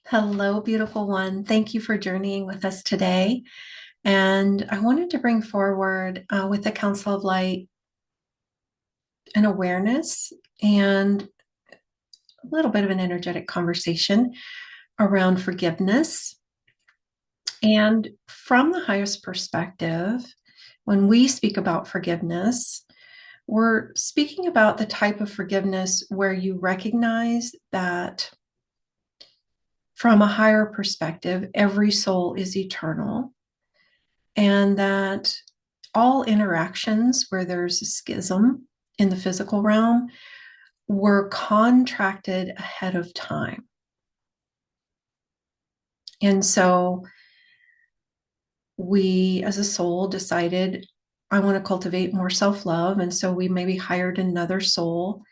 Hello, beautiful one. Thank you for journeying with us today. And I wanted to bring forward with the Council of Light an awareness and a little bit of an energetic conversation around forgiveness. And from the highest perspective, when we speak about forgiveness, we're speaking about the type of forgiveness where you recognize that from a higher perspective, every soul is eternal, and that all interactions where there's a schism in the physical realm were contracted ahead of time. And so we, as a soul, decided, I want to cultivate more self-love. And so we maybe hired another soul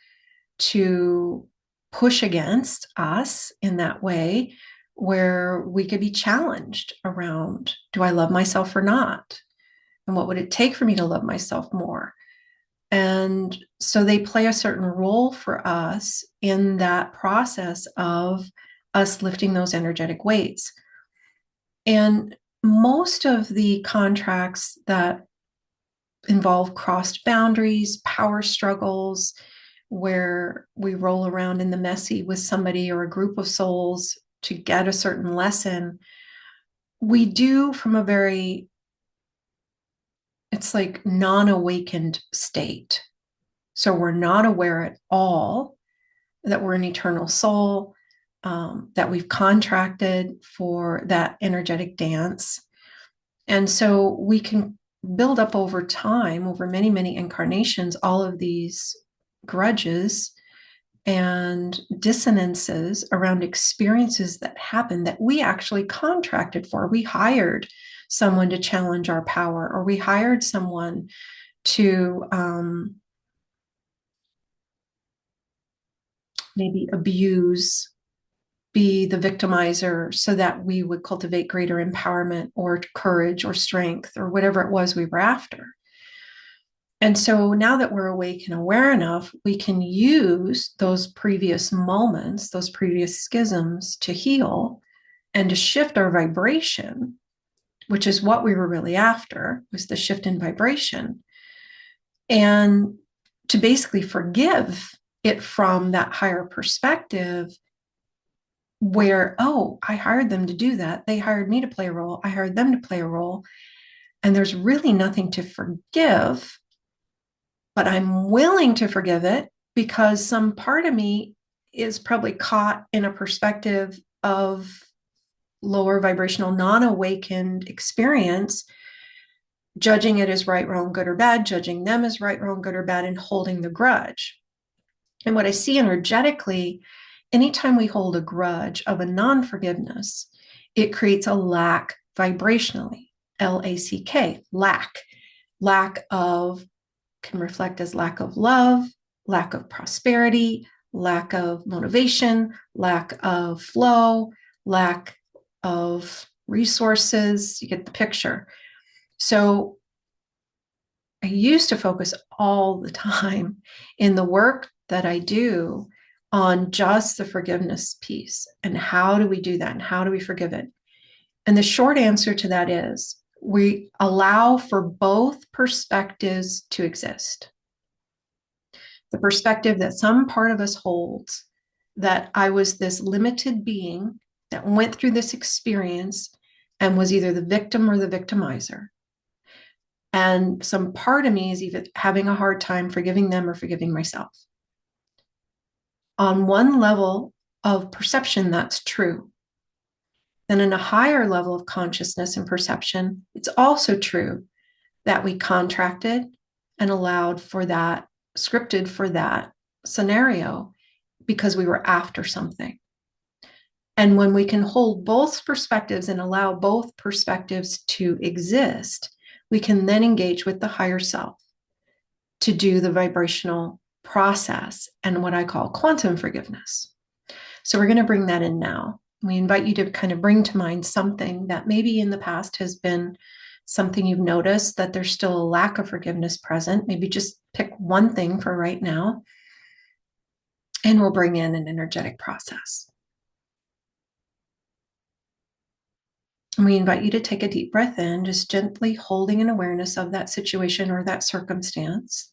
to push against us in that way, where we could be challenged around, do I love myself or not? And what would it take for me to love myself more? And so they play a certain role for us in that process of us lifting those energetic weights. And most of the contracts that involve crossed boundaries, power struggles, where we roll around in the messy with somebody or a group of souls to get a certain lesson, we do from a very, it's like non-awakened state. So we're not aware at all that we're an eternal soul, that we've contracted for that energetic dance. And so we can build up over time, over many, many incarnations, all of these grudges and dissonances around experiences that happen that we actually contracted for. We hired someone to challenge our power, or we hired someone to maybe abuse, be the victimizer, so that we would cultivate greater empowerment or courage or strength or whatever it was we were after. And so now that we're awake and aware enough, we can use those previous moments, those previous schisms to heal and to shift our vibration, which is what we were really after, was the shift in vibration, and to basically forgive it from that higher perspective where, oh, I hired them to do that. They hired me to play a role. I hired them to play a role. And there's really nothing to forgive, but I'm willing to forgive it because some part of me is probably caught in a perspective of lower vibrational, non-awakened experience, judging it as right, wrong, good, or bad, judging them as right, wrong, good, or bad, and holding the grudge. And what I see energetically, anytime we hold a grudge of a non-forgiveness, it creates a lack vibrationally, L-A-C-K, lack. Lack of can reflect as lack of love, lack of prosperity, lack of motivation, lack of flow, lack of resources. You get the picture. So I used to focus all the time in the work that I do on just the forgiveness piece. And how do we do that? And how do we forgive it? And the short answer to that is we allow for both perspectives to exist. The perspective that some part of us holds, that I was this limited being that went through this experience and was either the victim or the victimizer. And some part of me is even having a hard time forgiving them or forgiving myself. On one level of perception, that's true. Then in a higher level of consciousness and perception, it's also true that we contracted and allowed for that, scripted for that scenario because we were after something. And when we can hold both perspectives and allow both perspectives to exist, we can then engage with the higher self to do the vibrational process and what I call quantum forgiveness. So we're going to bring that in now. We invite you to kind of bring to mind something that maybe in the past has been something you've noticed that there's still a lack of forgiveness present. Maybe just pick one thing for right now, and we'll bring in an energetic process. And we invite you to take a deep breath in, just gently holding an awareness of that situation or that circumstance.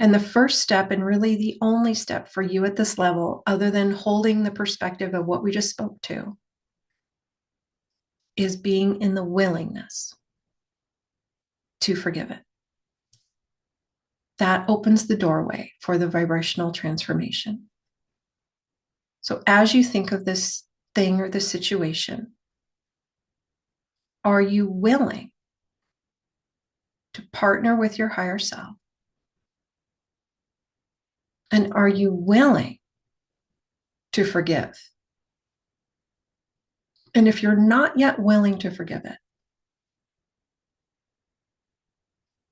And the first step, and really the only step for you at this level, other than holding the perspective of what we just spoke to, is being in the willingness to forgive it. That opens the doorway for the vibrational transformation. So as you think of this thing or this situation, are you willing to partner with your higher self? And are you willing to forgive? And if you're not yet willing to forgive it,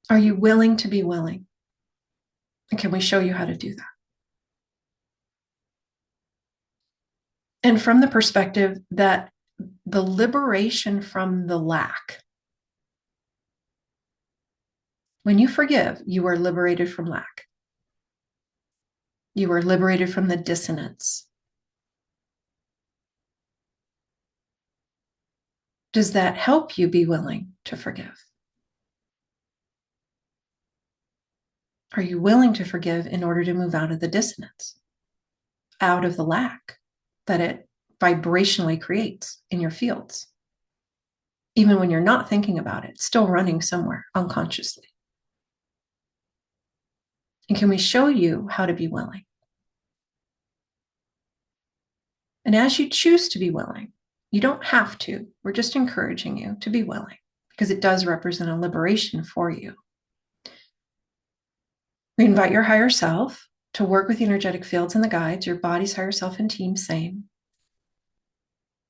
are you willing to be willing? And can we show you how to do that? And from the perspective that the liberation from the lack, when you forgive, you are liberated from lack. You are liberated from the dissonance. Does that help you be willing to forgive? Are you willing to forgive in order to move out of the dissonance, out of the lack that it vibrationally creates in your fields? Even when you're not thinking about it, still running somewhere unconsciously. And can we show you how to be willing? And as you choose to be willing, you don't have to. We're just encouraging you to be willing because it does represent a liberation for you. We invite your higher self to work with the energetic fields and the guides, your body's higher self and team, same,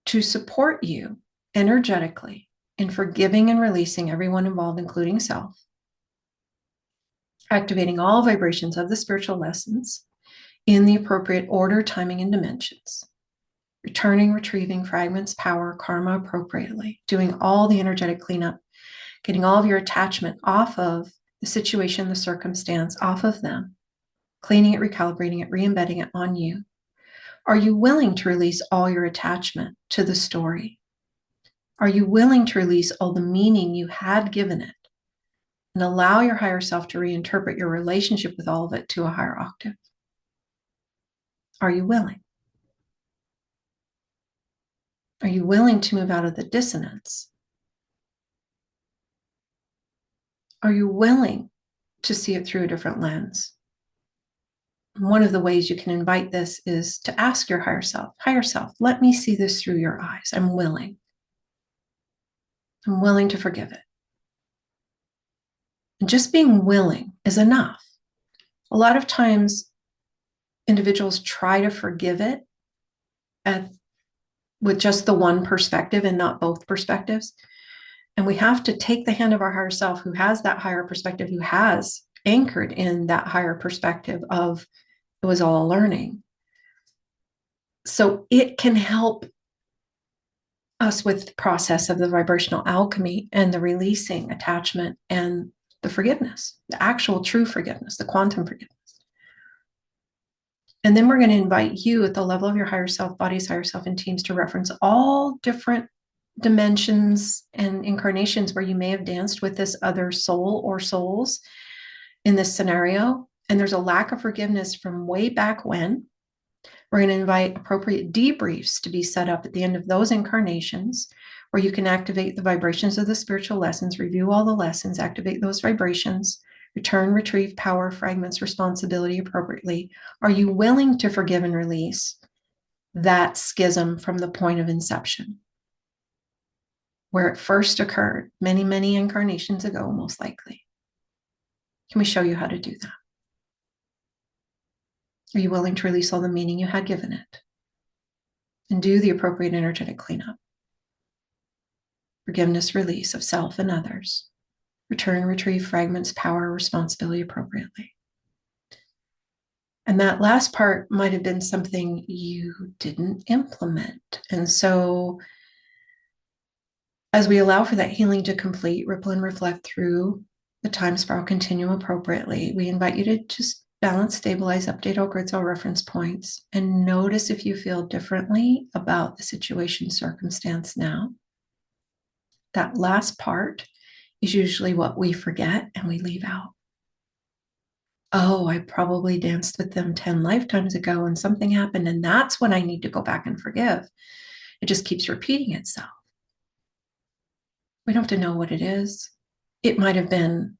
to support you energetically in forgiving and releasing everyone involved, including self, activating all vibrations of the spiritual lessons in the appropriate order, timing, and dimensions, returning, retrieving fragments, power, karma appropriately, doing all the energetic cleanup, getting all of your attachment off of the situation, the circumstance, off of them, cleaning it, recalibrating it, re-embedding it on you. Are you willing to release all your attachment to the story? Are you willing to release all the meaning you had given it and allow your higher self to reinterpret your relationship with all of it to a higher octave? Are you willing? Are you willing to move out of the dissonance? Are you willing to see it through a different lens? One of the ways you can invite this is to ask your higher self, let me see this through your eyes. I'm willing. I'm willing to forgive it. And just being willing is enough. A lot of times, individuals try to forgive it with just the one perspective and not both perspectives. And we have to take the hand of our higher self who has that higher perspective, who has anchored in that higher perspective of it was all learning. So it can help us with the process of the vibrational alchemy and the releasing attachment and the forgiveness, the actual true forgiveness, the quantum forgiveness. And then we're going to invite you at the level of your higher self, body's higher self, and teams to reference all different dimensions and incarnations where you may have danced with this other soul or souls in this scenario. And there's a lack of forgiveness from way back when. We're going to invite appropriate debriefs to be set up at the end of those incarnations where you can activate the vibrations of the spiritual lessons, review all the lessons, activate those vibrations, return, retrieve power, fragments, responsibility appropriately. Are you willing to forgive and release that schism from the point of inception, where it first occurred many, many incarnations ago, most likely? Can we show you how to do that? Are you willing to release all the meaning you had given it and do the appropriate energetic cleanup? Forgiveness, release of self and others. Return, retrieve fragments, power, responsibility appropriately. And that last part might have been something you didn't implement. And so as we allow for that healing to complete, ripple and reflect through the time spiral continuum appropriately, we invite you to just balance, stabilize, update all grids, all reference points, and notice if you feel differently about the situation, circumstance now. That last part is usually what we forget and we leave out. Oh, I probably danced with them 10 lifetimes ago and something happened, and that's when I need to go back and forgive. It just keeps repeating itself. We don't have to know what it is. It might have been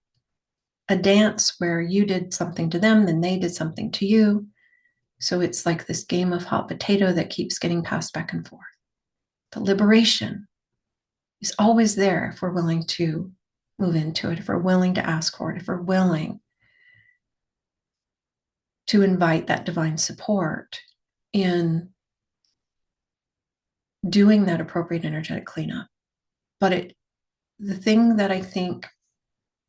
a dance where you did something to them, then they did something to you. So it's like this game of hot potato that keeps getting passed back and forth. The liberation is always there if we're willing to move into it, if we're willing to ask for it, if we're willing to invite that divine support in doing that appropriate energetic cleanup. But the thing that I think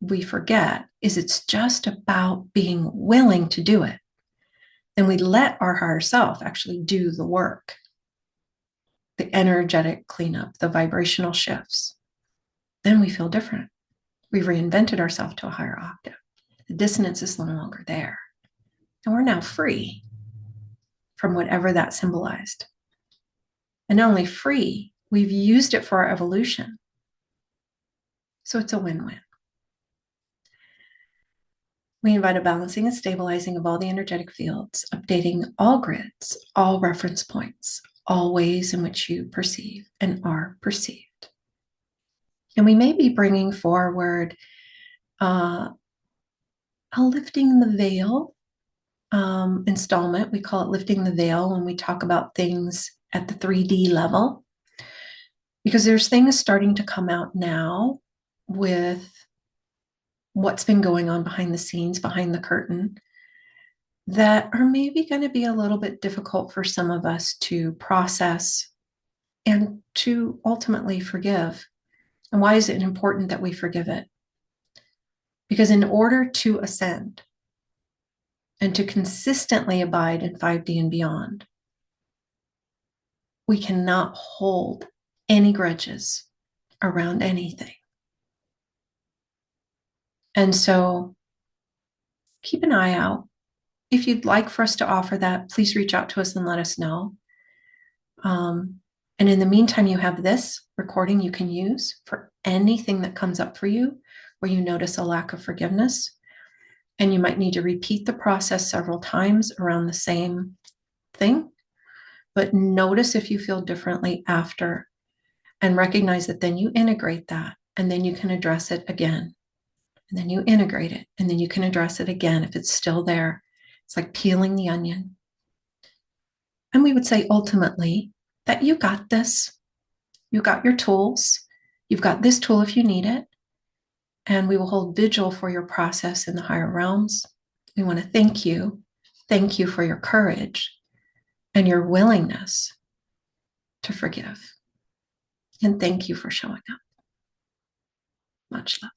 we forget is it's just about being willing to do it. Then we let our higher self actually do the work, the energetic cleanup, the vibrational shifts. Then we feel different. We've reinvented ourselves to a higher octave. The dissonance is no longer there. And we're now free from whatever that symbolized. And not only free, we've used it for our evolution. So it's a win-win. We invite a balancing and stabilizing of all the energetic fields, updating all grids, all reference points, all ways in which you perceive and are perceived. And we may be bringing forward a lifting the veil installment. We call it lifting the veil when we talk about things at the 3D level, because there's things starting to come out now with what's been going on behind the scenes, behind the curtain, that are maybe going to be a little bit difficult for some of us to process and to ultimately forgive. And why is it important that we forgive it? Because in order to ascend and to consistently abide in 5D and beyond, we cannot hold any grudges around anything. And so keep an eye out. If you'd like for us to offer that, please reach out to us and let us know. And in the meantime, you have this recording you can use for anything that comes up for you where you notice a lack of forgiveness. And you might need to repeat the process several times around the same thing. But notice if you feel differently after, and recognize that then you integrate that, and then you can address it again. And then you integrate it, and then you can address it again if it's still there. It's like peeling the onion. And we would say ultimately that you got this. You got your tools. You've got this tool if you need it. And we will hold vigil for your process in the higher realms. We want to thank you. Thank you for your courage and your willingness to forgive. And thank you for showing up. Much love.